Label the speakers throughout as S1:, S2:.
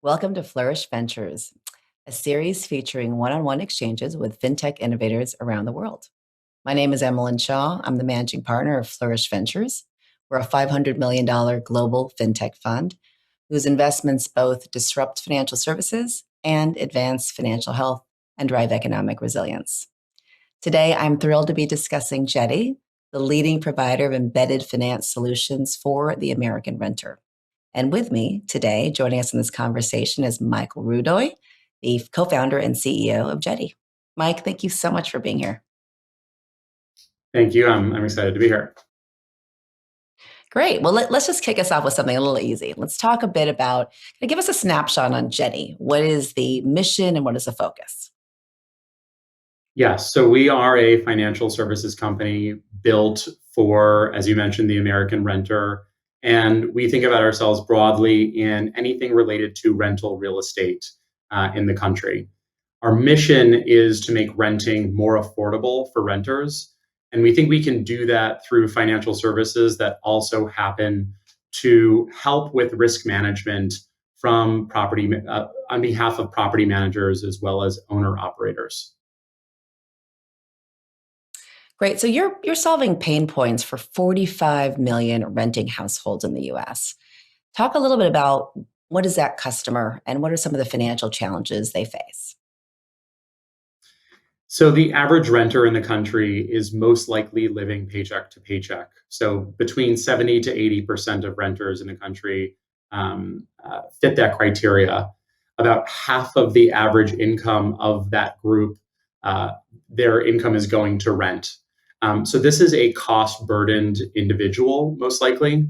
S1: Welcome to Flourish Ventures, a series featuring one-on-one exchanges with fintech innovators around the world. My name is Emmalyn Shaw. I'm the managing partner of Flourish Ventures. We're a $500 million global fintech fund whose investments both disrupt financial services and advance financial health and drive economic resilience. Today, I'm thrilled to be discussing Jetty, the leading provider of embedded finance solutions for the American renter. And with me today, joining us in this conversation, is Mike Rudoy, the co-founder and CEO of Jetty. Mike, thank you so much for being here.
S2: Thank you. I'm excited to be here.
S1: Great. Well, let's just kick us off with something a little easy. Let's talk a bit about, give us a snapshot on Jetty. What is the mission and what is the focus?
S2: Yes. So we are a financial services company built for, as you mentioned, the American renter. And we think about ourselves broadly in anything related to rental real estate in the country. Our mission is to make renting more affordable for renters. And we think we can do that through financial services that also happen to help with risk management from property on behalf of property managers as well as owner operators.
S1: Great. So you're solving pain points for 45 million renting households in the US. Talk a little bit about what is that customer and what are some of the financial challenges they face?
S2: So the average renter in the country is most likely living paycheck to paycheck. So between 70 to 80% of renters in the country fit that criteria. About half of the average income of that group, their income is going to rent. So this is a cost-burdened individual, most likely.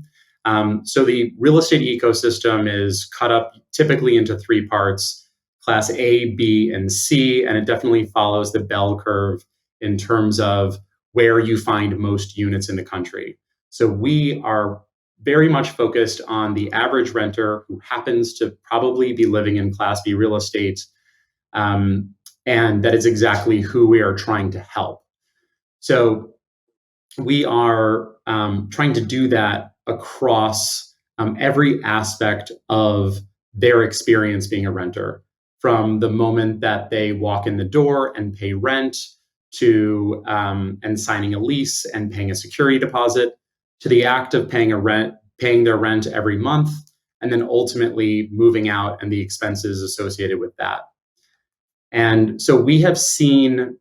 S2: So the real estate ecosystem is cut up typically into three parts: Class A, B, and C, and it definitely follows the bell curve in terms of where you find most units in the country. So we are very much focused on the average renter who happens to probably be living in Class B real estate, and that is exactly who we are trying to help. So we are trying to do that across every aspect of their experience being a renter, from the moment that they walk in the door and pay rent to and signing a lease and paying a security deposit, to the act of paying their rent every month, and then ultimately moving out and the expenses associated with that. And so we have seen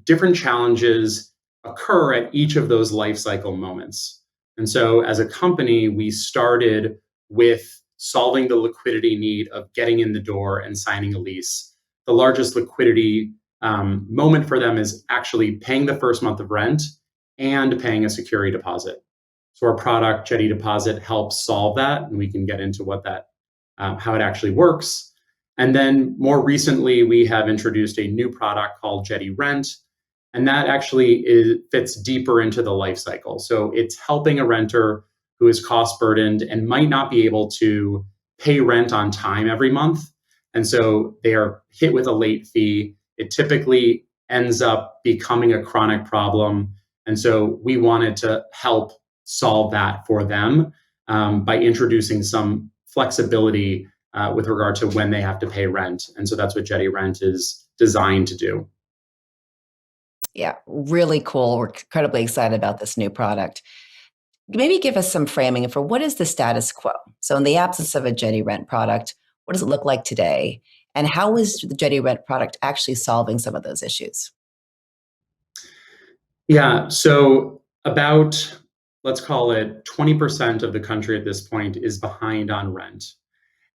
S2: different challenges occur at each of those life cycle moments. And so as a company, we started with solving the liquidity need of getting in the door and signing a lease. The largest liquidity moment for them is actually paying the first month of rent and paying a security deposit. So our product, Jetty Deposit, helps solve that, and we can get into how it actually works. And then more recently, we have introduced a new product called Jetty Rent, and that actually fits deeper into the life cycle. So it's helping a renter who is cost burdened and might not be able to pay rent on time every month. And so they are hit with a late fee. It typically ends up becoming a chronic problem. And so we wanted to help solve that for them by introducing some flexibility with regard to when they have to pay rent. And so that's what Jetty Rent is designed to do.
S1: Yeah, really cool. We're incredibly excited about this new product. Maybe give us some framing for what is the status quo? So in the absence of a Jetty Rent product, what does it look like today? And how is the Jetty Rent product actually solving some of those issues?
S2: Yeah, so about, let's call it 20% of the country at this point is behind on rent.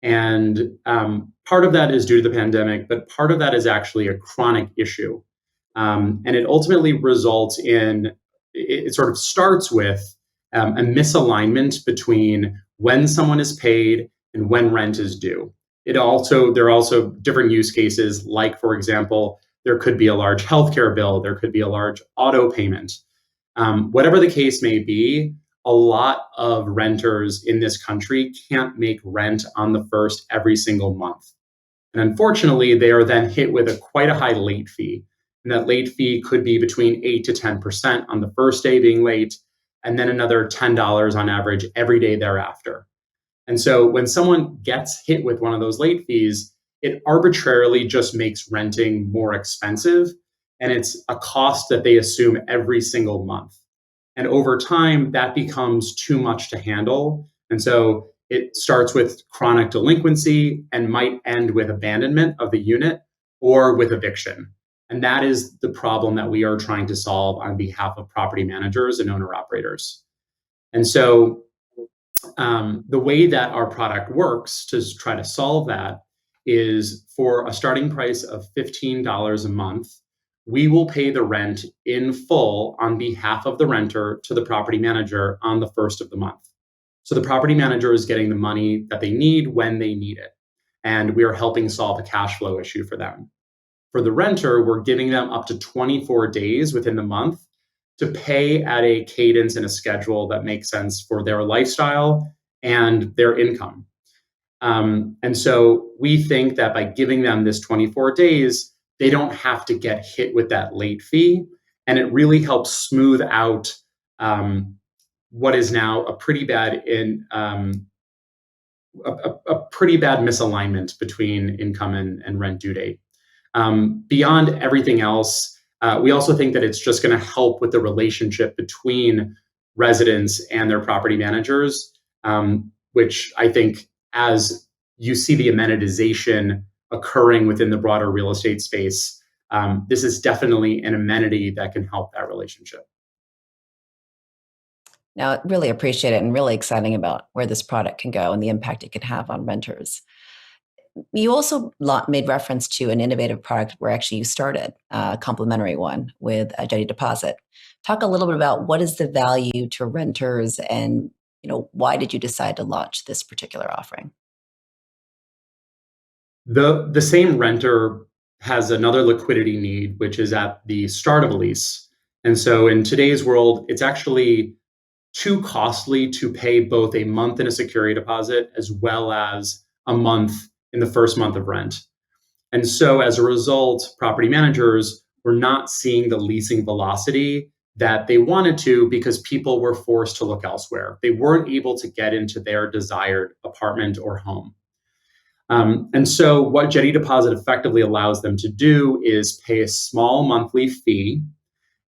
S2: And part of that is due to the pandemic, but part of that is actually a chronic issue. And it ultimately results in, it sort of starts with a misalignment between when someone is paid and when rent is due. There are also different use cases, like, for example, there could be a large healthcare bill, there could be a large auto payment. Whatever the case may be, a lot of renters in this country can't make rent on the first every single month. And unfortunately, they are then hit with quite a high late fee. And that late fee could be between 8 to 10% on the first day being late, and then another $10 on average every day thereafter. And so when someone gets hit with one of those late fees, it arbitrarily just makes renting more expensive. And it's a cost that they assume every single month. And over time, that becomes too much to handle. And so it starts with chronic delinquency and might end with abandonment of the unit or with eviction. And that is the problem that we are trying to solve on behalf of property managers and owner operators. And so the way that our product works to try to solve that is for a starting price of $15 a month, we will pay the rent in full on behalf of the renter to the property manager on the first of the month. So the property manager is getting the money that they need when they need it. And we are helping solve a cash flow issue for them. For the renter, we're giving them up to 24 days within the month to pay at a cadence and a schedule that makes sense for their lifestyle and their income. And so we think that by giving them this 24 days, they don't have to get hit with that late fee. And it really helps smooth out what is now a pretty bad pretty bad misalignment between income and rent due date. Beyond everything else, we also think that it's just going to help with the relationship between residents and their property managers, which I think as you see the amenitization occurring within the broader real estate space, this is definitely an amenity that can help that relationship.
S1: Now, really appreciate it and really exciting about where this product can go and the impact it can have on renters. You also made reference to an innovative product where actually you started, a complimentary one with a Jetty Deposit. Talk a little bit about what is the value to renters and why did you decide to launch this particular offering?
S2: The same renter has another liquidity need, which is at the start of a lease. And so in today's world, it's actually too costly to pay both a month in a security deposit as well as a month in the first month of rent. And so as a result, property managers were not seeing the leasing velocity that they wanted to because people were forced to look elsewhere. They weren't able to get into their desired apartment or home. And so what Jetty Deposit effectively allows them to do is pay a small monthly fee,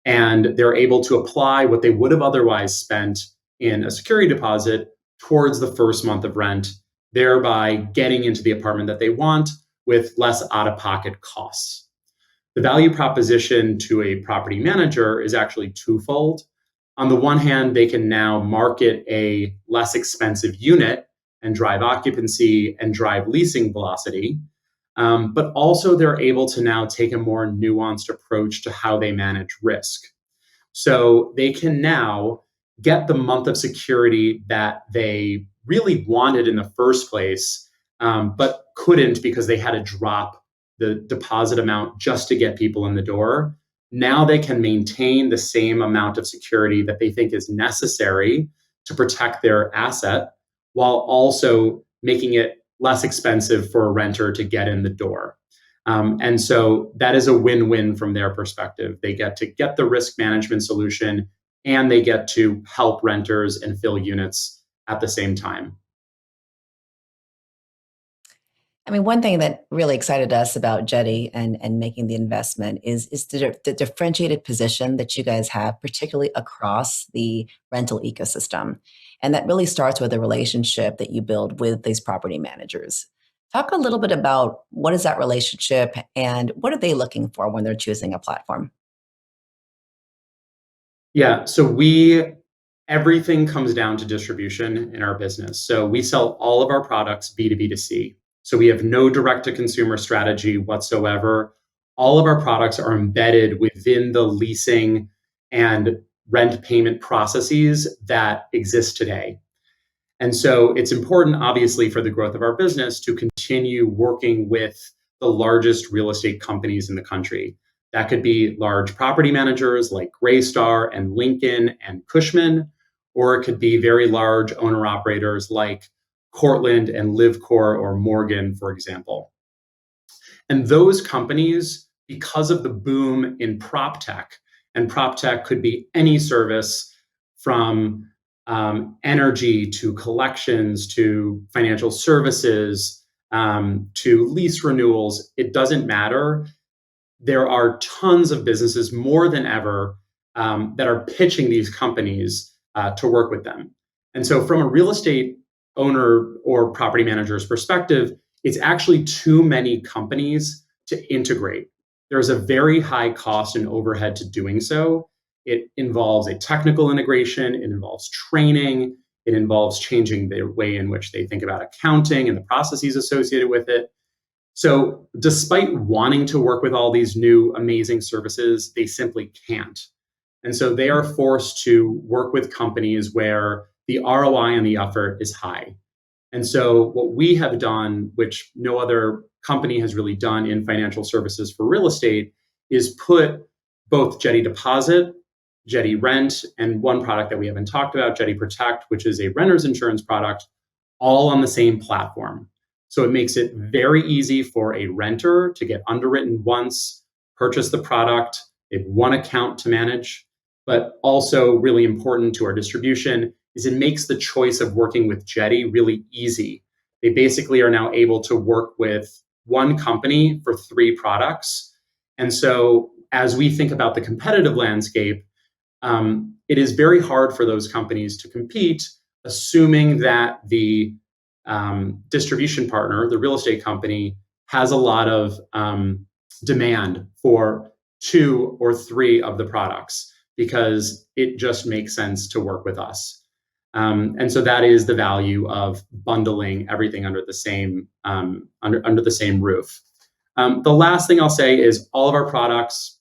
S2: and they're able to apply what they would have otherwise spent in a security deposit towards the first month of rent, thereby getting into the apartment that they want with less out-of-pocket costs. The value proposition to a property manager is actually twofold. On the one hand, they can now market a less expensive unit and drive occupancy and drive leasing velocity. But also they're able to now take a more nuanced approach to how they manage risk. So they can now get the month of security that they really wanted in the first place, but couldn't because they had to drop the deposit amount just to get people in the door. Now they can maintain the same amount of security that they think is necessary to protect their asset, while also making it less expensive for a renter to get in the door. And so that is a win-win from their perspective. They get to get the risk management solution and they get to help renters and fill units at the same time.
S1: I mean, one thing that really excited us about Jetty and making the investment is the differentiated position that you guys have, particularly across the rental ecosystem. And that really starts with a relationship that you build with these property managers. Talk a little bit about what is that relationship and what are they looking for when they're choosing a platform?
S2: Yeah, so everything comes down to distribution in our business. So we sell all of our products B2B to C. So we have no direct to consumer strategy whatsoever. All of our products are embedded within the leasing and rent payment processes that exist today. And so it's important, obviously, for the growth of our business to continue working with the largest real estate companies in the country. That could be large property managers like Greystar and Lincoln and Cushman, or it could be very large owner operators like Cortland and LiveCore or Morgan, for example. And those companies, because of the boom in prop tech, and prop tech could be any service from energy to collections to financial services to lease renewals. It doesn't matter. There are tons of businesses more than ever that are pitching these companies to work with them. And so from a real estate owner or property manager's perspective, it's actually too many companies to integrate. There's a very high cost and overhead to doing so. It involves a technical integration, it involves training, it involves changing the way in which they think about accounting and the processes associated with it. So, despite wanting to work with all these new amazing services, they simply can't. And so they are forced to work with companies where the ROI on the effort is high. And so what we have done, which no other company has really done in financial services for real estate, is put both Jetty Deposit, Jetty Rent, and one product that we haven't talked about, Jetty Protect, which is a renter's insurance product, all on the same platform. So it makes it very easy for a renter to get underwritten once, purchase the product. They have one account to manage, but also really important to our distribution is it makes the choice of working with Jetty really easy. They basically are now able to work with one company for 3 products. And so as we think about the competitive landscape, it is very hard for those companies to compete, assuming that the distribution partner, the real estate company, has a lot of demand for 2 or 3 of the products because it just makes sense to work with us. And so that is the value of bundling everything under the same under the same roof. The last thing I'll say is all of our products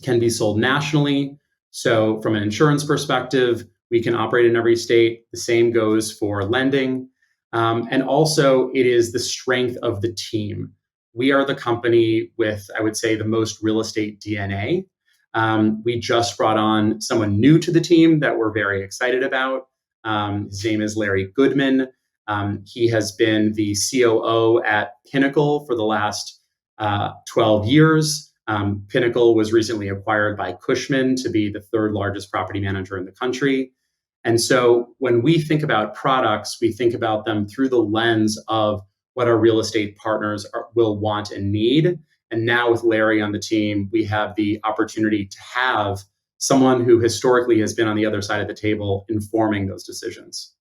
S2: can be sold nationally. So from an insurance perspective, we can operate in every state. The same goes for lending. And also, it is the strength of the team. We are the company with, I would say, the most real estate DNA. We just brought on someone new to the team that we're very excited about. His name is Larry Goodman. He has been the COO at Pinnacle for the last 12 years. Pinnacle was recently acquired by Cushman to be the 3rd largest property manager in the country. And so when we think about products, we think about them through the lens of what our real estate partners will want and need. And now with Larry on the team, we have the opportunity to have someone who historically has been on the other side of the table informing those decisions.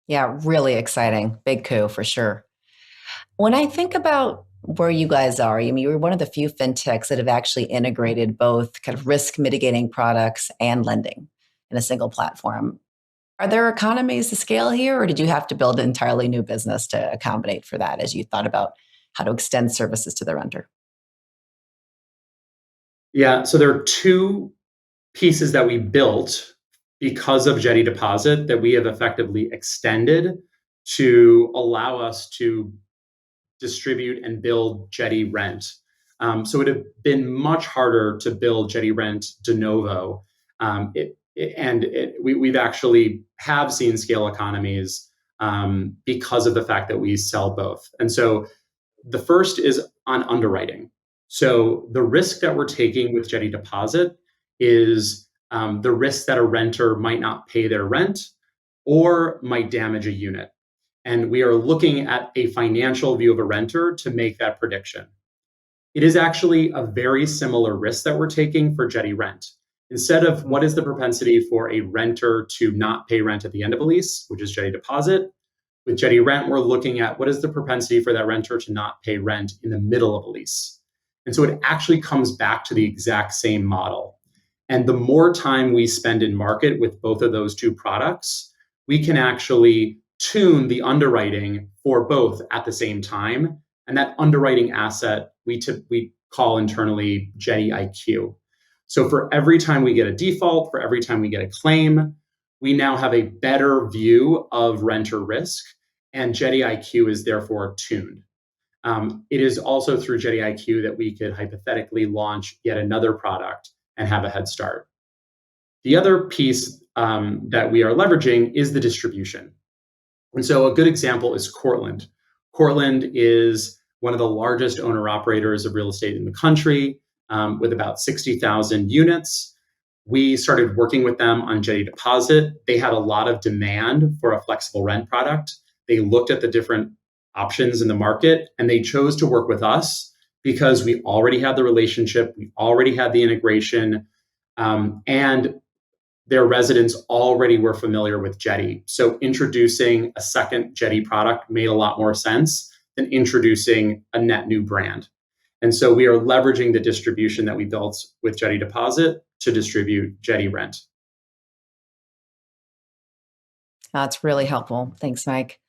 S1: Yeah, really exciting. Big coup for sure. When I think about where you guys are, I mean, you're one of the few fintechs that have actually integrated both kind of risk mitigating products and lending in a single platform. Are there economies to scale here, or did you have to build an entirely new business to accommodate for that as you thought about how to extend services to the renter?
S2: Yeah, so there are 2 pieces that we built because of Jetty Deposit that we have effectively extended to allow us to distribute and build Jetty Rent. So it would have been much harder to build Jetty Rent de novo. We've actually have seen scale economies because of the fact that we sell both. And so the first is on underwriting. So the risk that we're taking with Jetty Deposit is the risk that a renter might not pay their rent or might damage a unit. And we are looking at a financial view of a renter to make that prediction. It is actually a very similar risk that we're taking for Jetty Rent. Instead of what is the propensity for a renter to not pay rent at the end of a lease, which is Jetty Deposit, with Jetty Rent, we're looking at what is the propensity for that renter to not pay rent in the middle of a lease. And so it actually comes back to the exact same model. And the more time we spend in market with both of those 2 products, we can actually tune the underwriting for both at the same time. And that underwriting asset we call internally Jetty IQ. So for every time we get a default, for every time we get a claim, we now have a better view of renter risk, and Jetty IQ is therefore tuned. It is also through Jetty IQ that we could hypothetically launch yet another product and have a head start. The other piece that we are leveraging is the distribution. And so a good example is Cortland. Cortland is one of the largest owner-operators of real estate in the country with about 60,000 units. we started working with them on Jetty Deposit. They had a lot of demand for a flexible rent product. They looked at the different options in the market and they chose to work with us because we already had the relationship, we already had the integration, and their residents already were familiar with Jetty. So introducing a second Jetty product made a lot more sense than introducing a net new brand. And so we are leveraging the distribution that we built with Jetty Deposit to distribute Jetty Rent.
S1: That's really helpful. Thanks, Mike.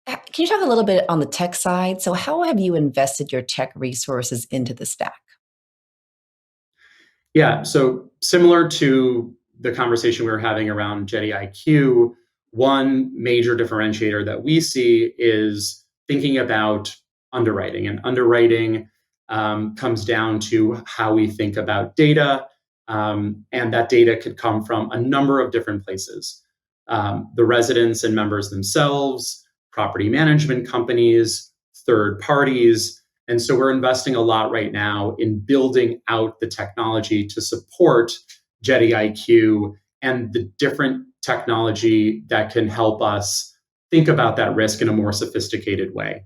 S1: Can you talk a little bit on the tech side? So how have you invested your tech resources into the stack?
S2: Yeah, so similar to the conversation we were having around Jetty IQ, one major differentiator that we see is thinking about underwriting. And underwriting comes down to how we think about data. And that data could come from a number of different places. The residents and members themselves, property management companies, third parties. And so we're investing a lot right now in building out the technology to support Jetty IQ and the different technology that can help us think about that risk in a more sophisticated way.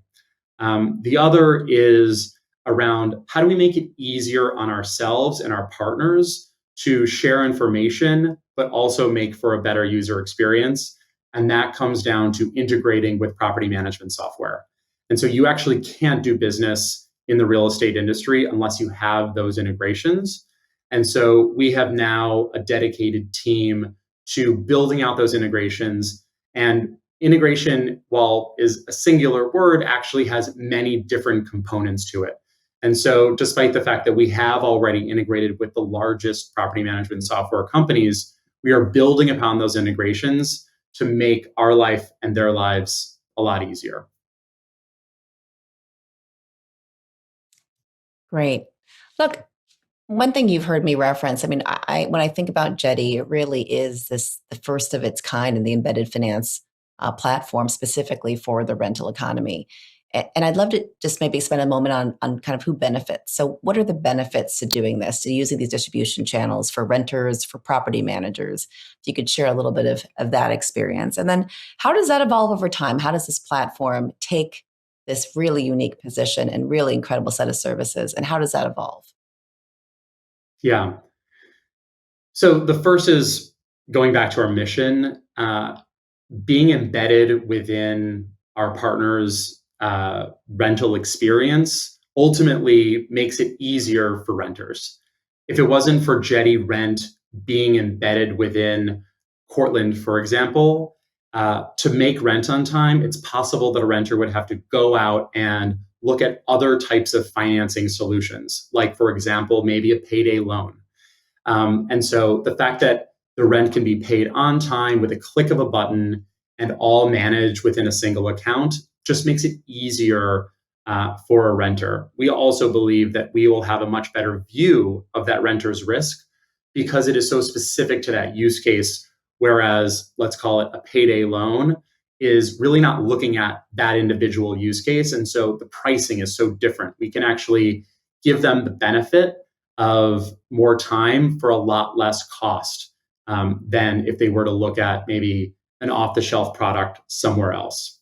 S2: The other is around how do we make it easier on ourselves and our partners to share information, but also make for a better user experience. And that comes down to integrating with property management software. And so you actually can't do business in the real estate industry unless you have those integrations. And so we have now a dedicated team to building out those integrations. And integration, while is a singular word, actually has many different components to it. And so despite the fact that we have already integrated with the largest property management software companies, we are building upon those integrations to make our life and their lives a lot easier.
S1: Great. Look, one thing you've heard me reference, I mean, when I think about Jetty, it really is the first of its kind in the embedded finance platform specifically for the rental economy. And I'd love to just maybe spend a moment on kind of who benefits. So what are the benefits to doing this, to using these distribution channels for renters, for property managers? If you could share a little bit of that experience. And then how does that evolve over time? How does this platform take this really unique position and really incredible set of services? And how does that evolve?
S2: Yeah. So the first is going back to our mission, being embedded within our partners' rental experience ultimately makes it easier for renters. If it wasn't for Jetty Rent being embedded within Cortland, for example, to make rent on time, it's possible that a renter would have to go out and look at other types of financing solutions, like, for example, maybe a payday loan. And so the fact that the rent can be paid on time with a click of a button and all managed within a single account just makes it easier for a renter. We also believe that we will have a much better view of that renter's risk because it is so specific to that use case, whereas let's call it a payday loan is really not looking at that individual use case. And so the pricing is so different. We can actually give them the benefit of more time for a lot less cost than if they were to look at maybe an off-the-shelf product somewhere else.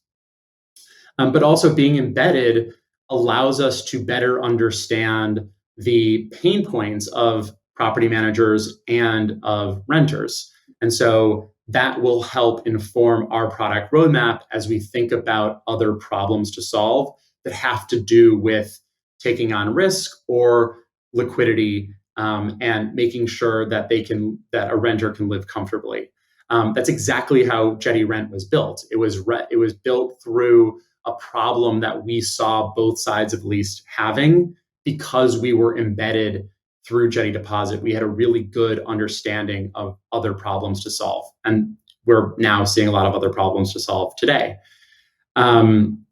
S2: But also being embedded allows us to better understand the pain points of property managers and of renters. And so that will help inform our product roadmap as we think about other problems to solve that have to do with taking on risk or liquidity, and making sure that that a renter can live comfortably. That's exactly how Jetty Rent was built. It was built through a problem that we saw both sides of lease having because we were embedded through Jetty Deposit. We had a really good understanding of other problems to solve, and we're now seeing a lot of other problems to solve today.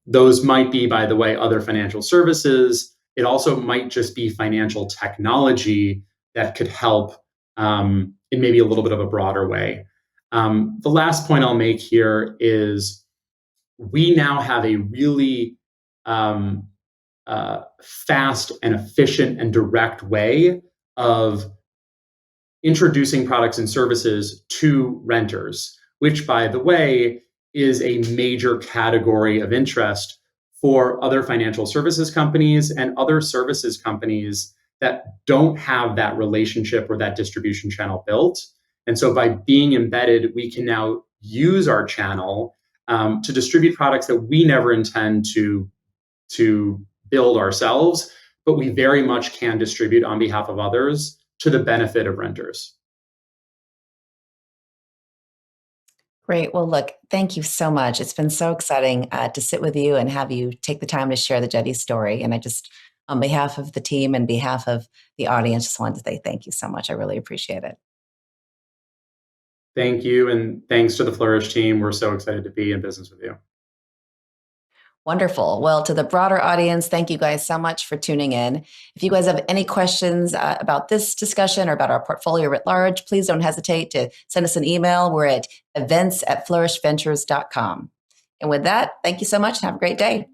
S2: Those might be, by the way, other financial services. It also might just be financial technology that could help in maybe a little bit of a broader way. The last point I'll make here is we now have a really fast and efficient and direct way of introducing products and services to renters, which, by the way, is a major category of interest for other financial services companies and other services companies that don't have that relationship or that distribution channel built. And so by being embedded, we can now use our channel to distribute products that we never intend to build ourselves, but we very much can distribute on behalf of others to the benefit of renters.
S1: Great. Well, look, thank you so much. It's been so exciting to sit with you and have you take the time to share the Jetty story. And I just, on behalf of the team and behalf of the audience, just wanted to say thank you so much. I really appreciate it.
S2: Thank you. And thanks to the Flourish team. We're so excited to be in business with you.
S1: Wonderful. Well, to the broader audience, thank you guys so much for tuning in. If you guys have any questions about this discussion or about our portfolio writ large, please don't hesitate to send us an email. We're at events@flourishventures.com. And with that, thank you so much and have a great day.